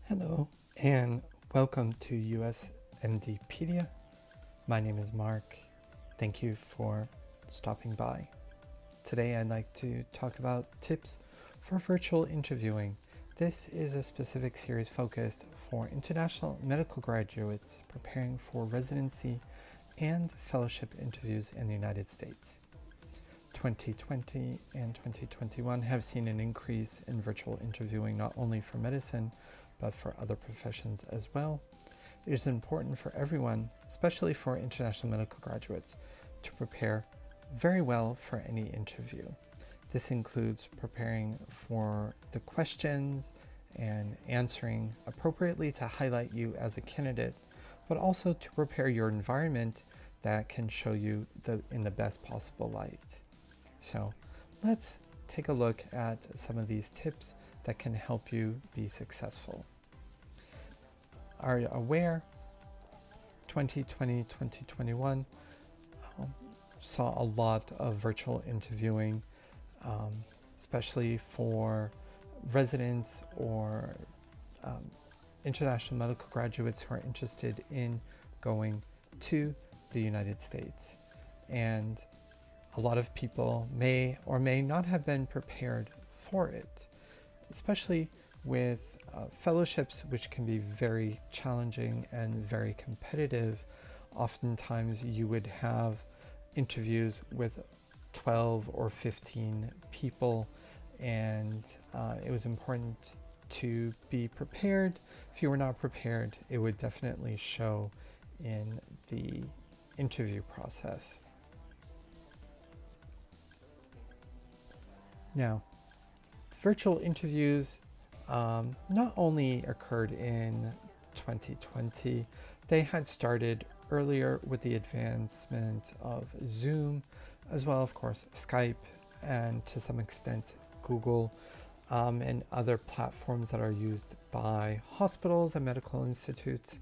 Hello and welcome to USMDpedia. My name is Mark. Thank you for stopping by. Today I'd like to talk about tips for virtual interviewing. This is a specific series focused for international medical graduates preparing for residency and fellowship interviews in the United States. 2020 and 2021 have seen an increase in virtual interviewing not only for medicine, but for other professions as well. It is important for everyone, especially for international medical graduates, to prepare very well for any interview. This includes preparing for the questions and answering appropriately to highlight you as a candidate, but also to prepare your environment that can show you in the best possible light. So let's take a look at some of these tips that can help you be successful. Are you aware 2020-2021 saw a lot of virtual interviewing, especially for residents or international medical graduates who are interested in going to the United States. And a lot of people may or may not have been prepared for it, especially with fellowships, which can be very challenging and very competitive. Oftentimes you would have interviews with 12 or 15 people, and it was important to be prepared. If you were not prepared, it would definitely show in the interview process. Now, virtual interviews not only occurred in 2020, they had started earlier with the advancement of Zoom, as well, of course, Skype, and to some extent Google, and other platforms that are used by hospitals and medical institutes.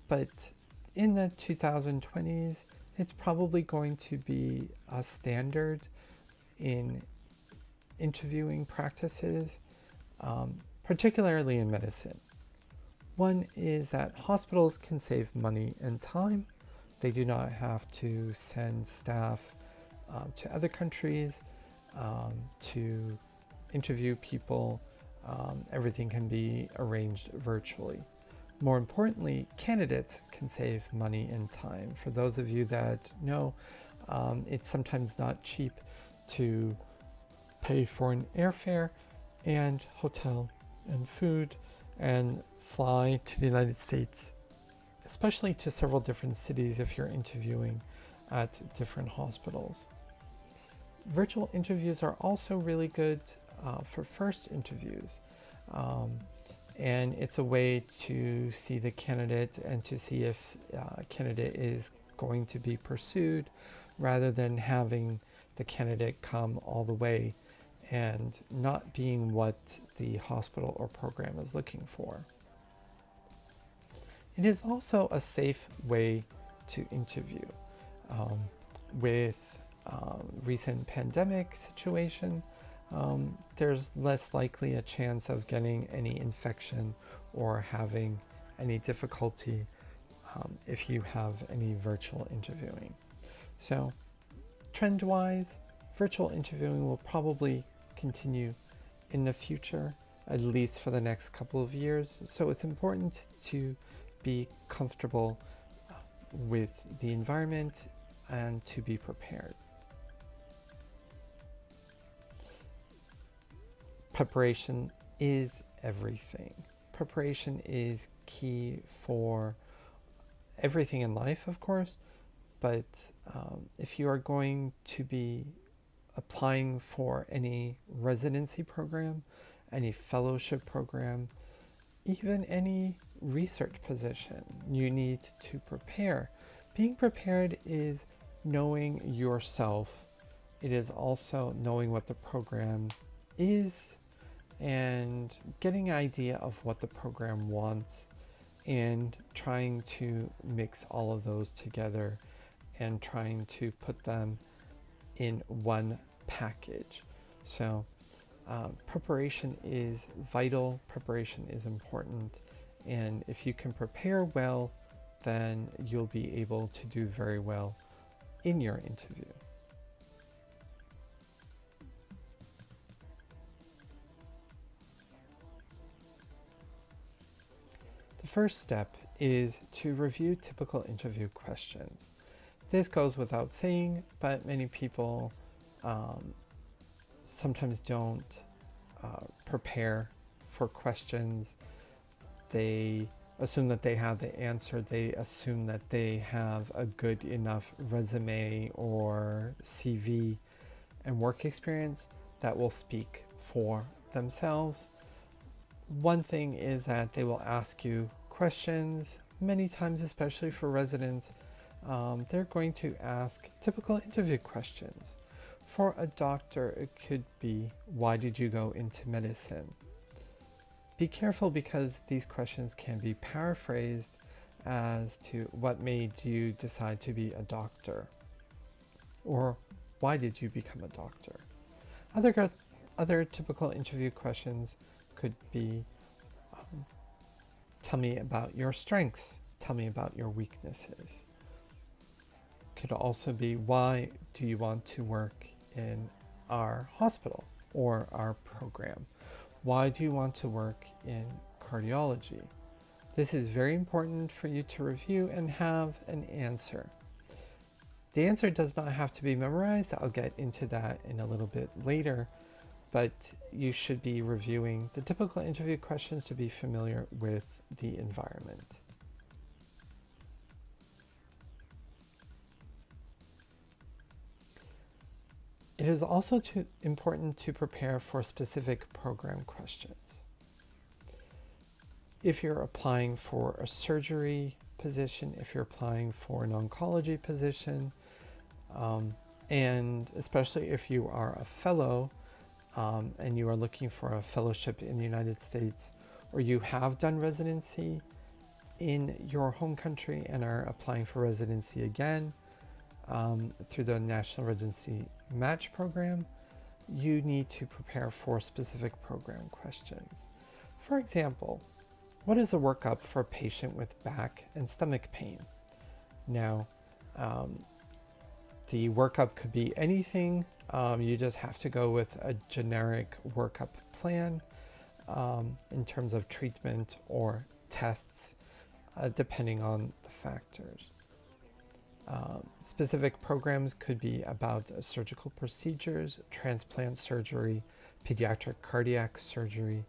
But in the 2020s, it's probably going to be a standard in interviewing practices, particularly in medicine. One is that hospitals can save money and time. They do not have to send staff to other countries to interview people. Everything can be arranged virtually. More importantly, candidates can save money and time. For those of you that know, it's sometimes not cheap to pay for an airfare and hotel and food and fly to the United States, especially to several different cities if you're interviewing at different hospitals. Virtual interviews are also really good for first interviews, and it's a way to see the candidate and to see if a candidate is going to be pursued, rather than having the candidate come all the way and not being what the hospital or program is looking for. It is also a safe way to interview. With recent pandemic situation, there's less likely a chance of getting any infection or having any difficulty if you have any virtual interviewing. So trend-wise, virtual interviewing will probably continue in the future, at least for the next couple of years. So it's important to be comfortable with the environment and to be prepared. Preparation is everything. Preparation is key for everything in life, of course, but if you are going to be applying for any residency program, any fellowship program, even any research position, you need to prepare. Being prepared is knowing yourself. It is also knowing what the program is and getting an idea of what the program wants and trying to mix all of those together and trying to put them in one package. So Preparation is vital, preparation is important, and if you can prepare well, then you'll be able to do very well in your interview. The first step is to review typical interview questions. This goes without saying, but many people sometimes don't prepare for questions. They assume that they have the answer. They assume that they have a good enough resume or CV and work experience that will speak for themselves. One thing is that they will ask you questions many times, especially for residents. They're going to ask typical interview questions. For a doctor, it could be, why did you go into medicine? Be careful because these questions can be paraphrased as to what made you decide to be a doctor, or why did you become a doctor? Other typical interview questions could be, tell me about your strengths, tell me about your weaknesses. Could also be, why do you want to work in our hospital or our program? Why do you want to work in cardiology? This is very important for you to review and have an answer. The answer does not have to be memorized. I'll get into that in a little bit later, but you should be reviewing the typical interview questions to be familiar with the environment. It is also important to prepare for specific program questions. If you're applying for a surgery position, if you're applying for an oncology position, and especially if you are a fellow and you are looking for a fellowship in the United States, or you have done residency in your home country and are applying for residency again through the National Residency Match Program, you need to prepare for specific program questions. For example, what is a workup for a patient with back and stomach pain? Now, the workup could be anything. You just have to go with a generic workup plan in terms of treatment or tests, depending on the factors. Specific programs could be about surgical procedures, transplant surgery, pediatric cardiac surgery.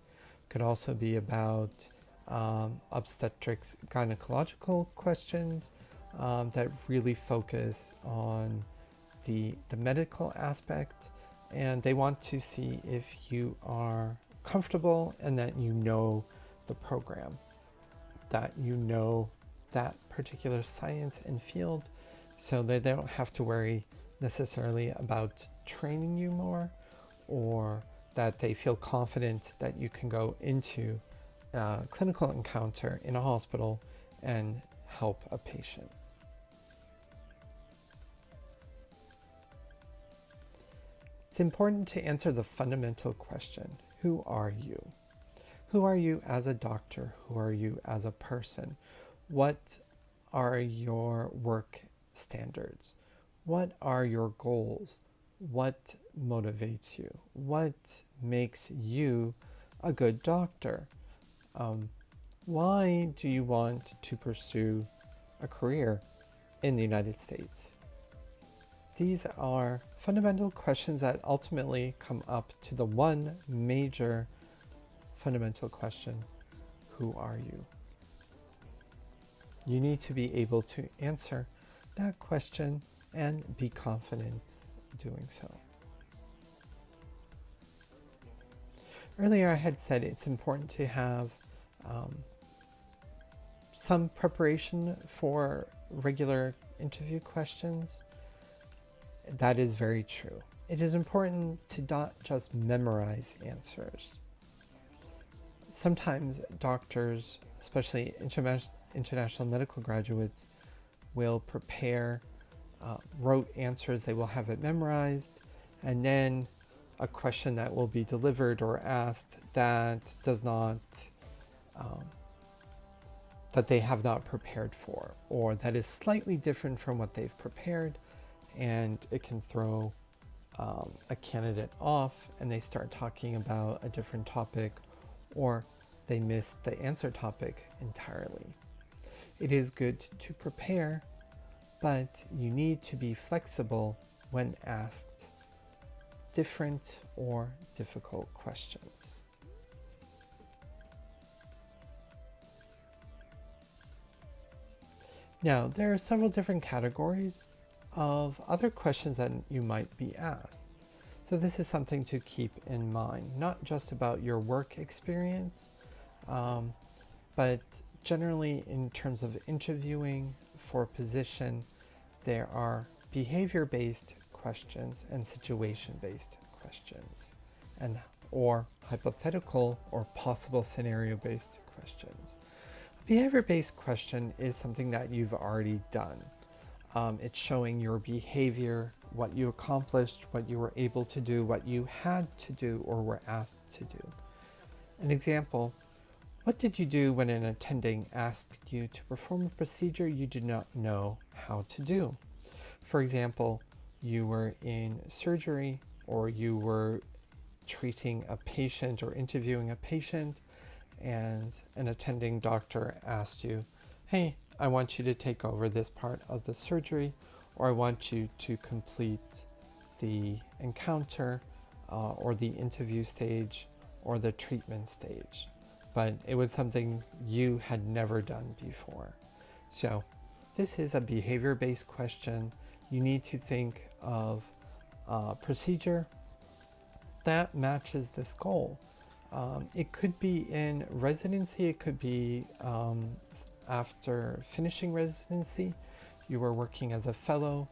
Could also be about obstetrics, gynecological questions that really focus on the medical aspect, and they want to see if you are comfortable and that you know the program, that you know that particular science and field, so that they don't have to worry necessarily about training you more, or that they feel confident that you can go into a clinical encounter in a hospital and help a patient. It's important to answer the fundamental question, who are you? Who are you as a doctor? Who are you as a person? What are your work standards? What are your goals? What motivates you? What makes you a good doctor? Why do you want to pursue a career in the United States? These are fundamental questions that ultimately come up to the one major fundamental question, who are you? You need to be able to answer that question and be confident doing so. Earlier I had said it's important to have some preparation for regular interview questions. That is very true. It is important to not just memorize answers. Sometimes doctors, especially international medical graduates, will prepare rote answers. They will have it memorized, and then a question that will be delivered or asked that does not, that they have not prepared for, or that is slightly different from what they've prepared, and it can throw a candidate off and they start talking about a different topic, or they miss the answer topic entirely. It is good to prepare, but you need to be flexible when asked different or difficult questions. Now, there are several different categories of other questions that you might be asked. So this is something to keep in mind, not just about your work experience, but generally in terms of interviewing for a position, there are behavior-based questions and situation-based questions, and or hypothetical or possible scenario-based questions. A behavior-based question is something that you've already done. It's showing your behavior, what you accomplished, what you were able to do, what you had to do or were asked to do. An example: what did you do when an attending asked you to perform a procedure you did not know how to do? For example, you were in surgery, or you were treating a patient or interviewing a patient, and an attending doctor asked you, hey, I want you to take over this part of the surgery, or I want you to complete the encounter or the interview stage or the treatment stage. But it was something you had never done before. So this is a behavior-based question. You need to think of a procedure that matches this goal. It could be in residency, it could be after finishing residency. You were working as a fellow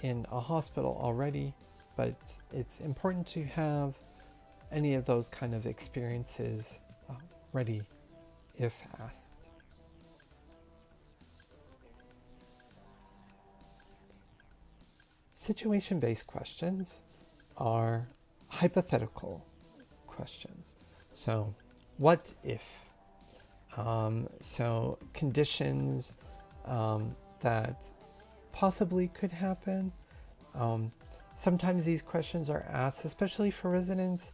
in a hospital already, but it's important to have any of those kind of experiences ready if asked. Situation-based questions are hypothetical questions. So, what if? So conditions that possibly could happen. Sometimes these questions are asked, especially for residents,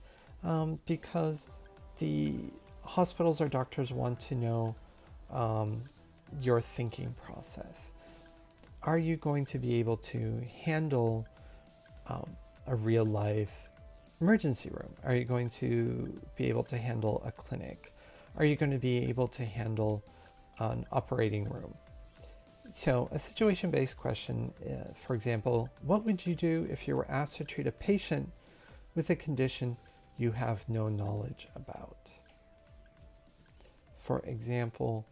because the hospitals or doctors want to know your thinking process. Are you going to be able to handle a real life emergency room? Are you going to be able to handle a clinic? Are you going to be able to handle an operating room? So a situation-based question, for example, what would you do if you were asked to treat a patient with a condition you have no knowledge about? For example,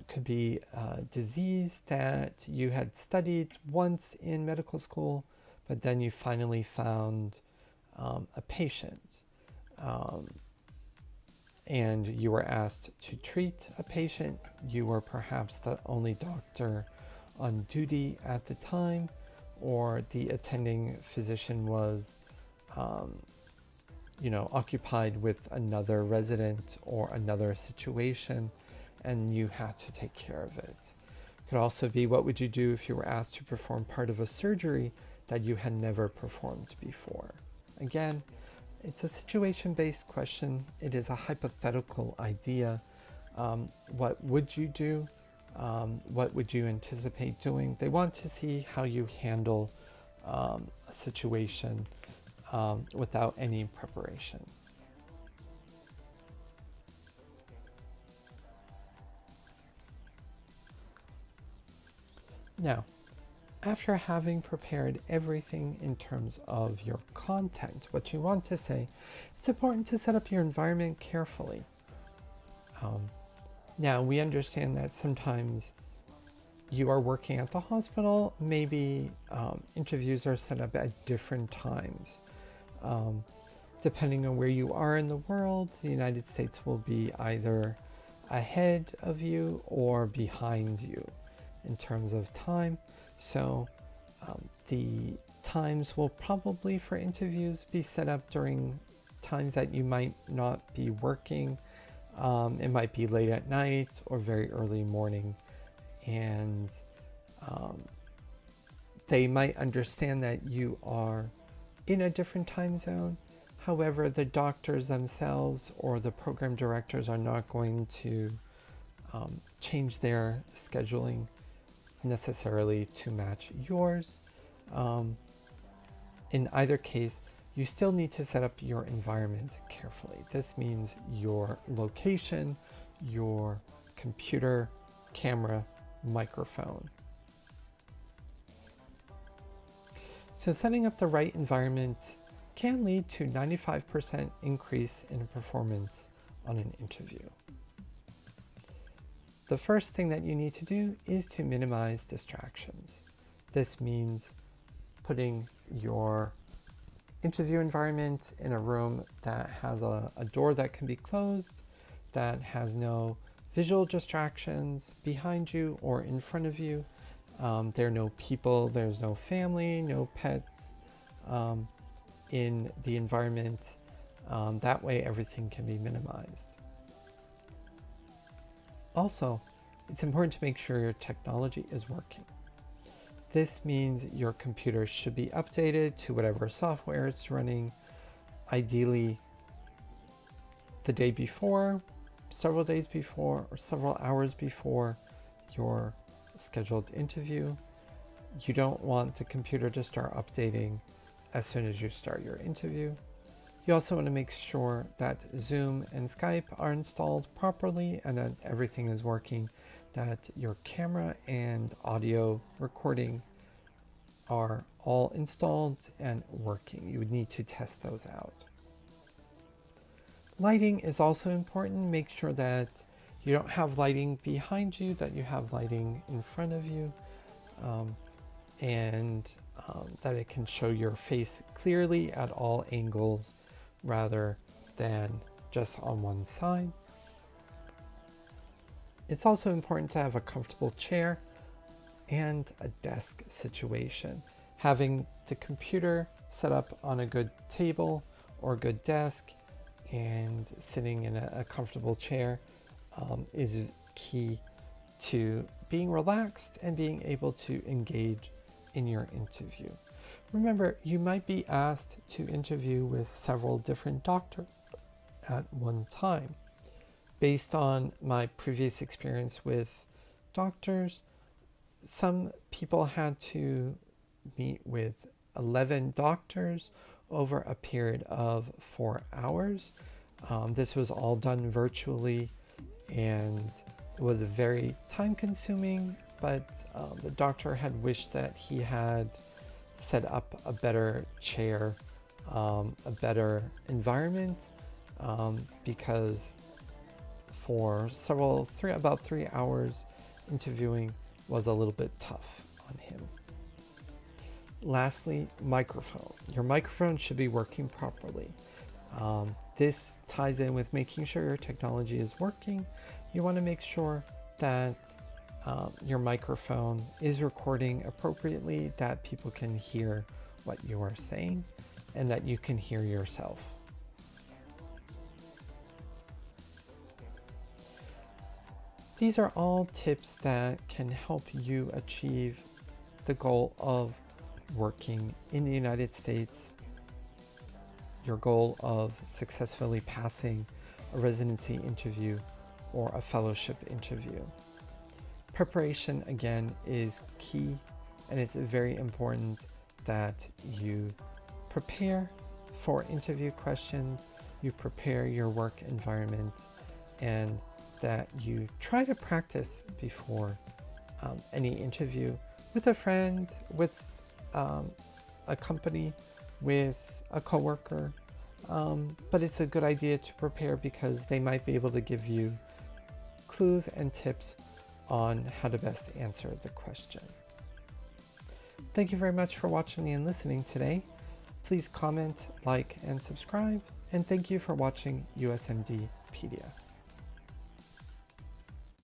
could be a disease that you had studied once in medical school, but then you finally found a patient, and you were asked to treat a patient. You were perhaps the only doctor on duty at the time, or the attending physician was occupied with another resident or another situation, and you had to take care of it. It could also be, what would you do if you were asked to perform part of a surgery that you had never performed before? Again, it's a situation-based question. It is a hypothetical idea. What would you do? What would you anticipate doing? They want to see how you handle a situation without any preparation. Now, after having prepared everything in terms of your content, what you want to say, it's important to set up your environment carefully. Now, we understand that sometimes you are working at the hospital, maybe interviews are set up at different times. Depending on where you are in the world, the United States will be either ahead of you or behind you in terms of time. So the times will probably for interviews be set up during times that you might not be working. It might be late at night or very early morning, and they might understand that you are in a different time zone. However, the doctors themselves or the program directors are not going to change their scheduling necessarily to match yours. In either case, you still need to set up your environment carefully. This means your location, your computer, camera, microphone. So setting up the right environment can lead to 95% increase in performance on an interview. The first thing that you need to do is to minimize distractions. This means putting your interview environment in a room that has a door that can be closed, that has no visual distractions behind you or in front of you. There are no people, there's no family, no pets in the environment. That way everything can be minimized. Also, it's important to make sure your technology is working. This means your computer should be updated to whatever software it's running, ideally the day before, several days before, or several hours before your scheduled interview. You don't want the computer to start updating as soon as you start your interview. You also want to make sure that Zoom and Skype are installed properly and that everything is working, that your camera and audio recording are all installed and working. You would need to test those out. Lighting is also important. Make sure that you don't have lighting behind you, that you have lighting in front of you, and that it can show your face clearly at all angles rather than just on one side. It's also important to have a comfortable chair and a desk situation. Having the computer set up on a good table or good desk and sitting in a comfortable chair is key to being relaxed and being able to engage in your interview. Remember, you might be asked to interview with several different doctors at one time. Based on my previous experience with doctors, some people had to meet with 11 doctors over a period of 4 hours. This was all done virtually, and it was very time consuming, but the doctor had wished that he had set up a better chair, a better environment, because for about 3 hours, interviewing was a little bit tough on him. Lastly, microphone. Your microphone should be working properly. This ties in with making sure your technology is working. You want to make sure that your microphone is recording appropriately, that people can hear what you are saying, and that you can hear yourself. These are all tips that can help you achieve the goal of working in the United States, your goal of successfully passing a residency interview or a fellowship interview. Preparation, again, is key, and it's very important that you prepare for interview questions, you prepare your work environment, and that you try to practice before any interview with a friend, with a company, with a coworker. But it's a good idea to prepare because they might be able to give you clues and tips on how to best answer the question. Thank you very much for watching and listening today. Please comment, like, and subscribe. And thank you for watching USMDpedia.